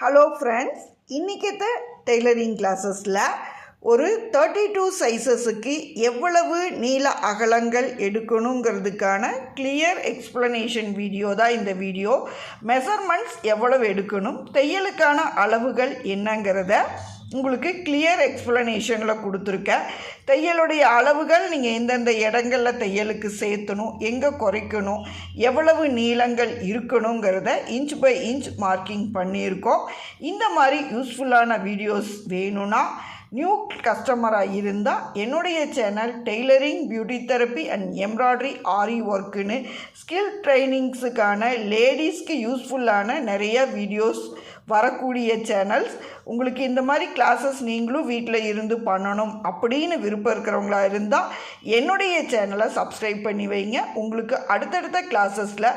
Hello friends, இன்றைக்கத்த tailoring கிளாஸஸில் ஒரு 32 சைஸஸுக்கு எவ்வளவு நீள அகலங்கள் எடுக்கணுங்கிறதுக்கான கிளியர் எக்ஸ்ப்ளனேஷன் வீடியோ தான் இந்த வீடியோ. மெஷர்மெண்ட்ஸ் எவ்வளவு எடுக்கணும், தையலுக்கான அளவுகள் என்னங்கிறத உங்களுக்கு கிளியர் எக்ஸ்ப்ளனேஷனில் கொடுத்துருக்கேன். தையலுடைய அளவுகள் நீங்கள் எந்தெந்த இடங்களில் தையலுக்கு சேர்த்தணும், எங்கே குறைக்கணும், எவ்வளவு நீளங்கள் இருக்கணுங்கிறத இன்ச் பை இன்ச் மார்க்கிங் பண்ணியிருக்கோம். இந்த மாதிரி யூஸ்ஃபுல்லான வீடியோஸ் வேணும்னா நியூ கஸ்டமராக இருந்தால் என்னுடைய channel tailoring, beauty therapy and embroidery, ஆரி ஒர்க்குன்னு ஸ்கில் ட்ரைனிங்ஸுக்கான லேடிஸ்க்கு யூஸ்ஃபுல்லான நிறைய வீடியோஸ் வரக்கூடிய சேனல்ஸ். உங்களுக்கு இந்த மாதிரி கிளாஸஸ் நீங்களும் வீட்டில் இருந்து பண்ணணும் அப்படின்னு விருப்பம் இருக்கிறவங்களா இருந்தால் என்னுடைய சேனலை சப்ஸ்கிரைப் பண்ணி வைங்க. உங்களுக்கு அடுத்தடுத்த கிளாஸஸில்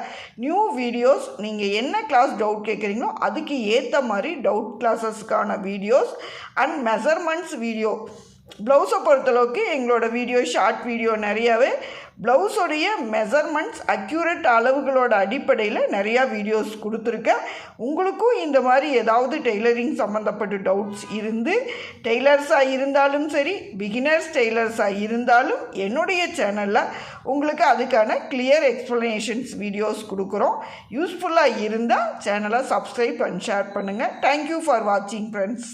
நியூ வீடியோஸ், நீங்கள் என்ன கிளாஸ் டவுட் கேட்குறீங்களோ அதுக்கு ஏற்ற மாதிரி டவுட் கிளாஸஸ்க்கான வீடியோஸ் அண்ட் மெஷர்மெண்ட்ஸ் வீடியோ. ப்ளவுஸை பொறுத்தளவுக்கு எங்களோட வீடியோ, ஷார்ட் வீடியோ நிறையாவே ப்ளவுஸோடைய மெஷர்மெண்ட்ஸ், அக்யூரேட் அளவுகளோட அடிப்படையில் நிறையா வீடியோஸ் கொடுத்துருக்கேன். உங்களுக்கும் இந்த மாதிரி ஏதாவது டெய்லரிங் சம்மந்தப்பட்ட டவுட்ஸ் இருந்து, டெய்லர்ஸாக இருந்தாலும் சரி, பிகினர்ஸ் டெய்லர்ஸாக இருந்தாலும் என்னுடைய சேனலில் உங்களுக்கு அதுக்கான கிளியர் எக்ஸ்ப்ளனேஷன்ஸ் வீடியோஸ் கொடுக்குறோம். யூஸ்ஃபுல்லாக இருந்தால் சேனலை சப்ஸ்கிரைப் அண்ட் ஷேர் பண்ணுங்கள். தேங்க்யூ ஃபார் வாட்சிங் ஃப்ரெண்ட்ஸ்.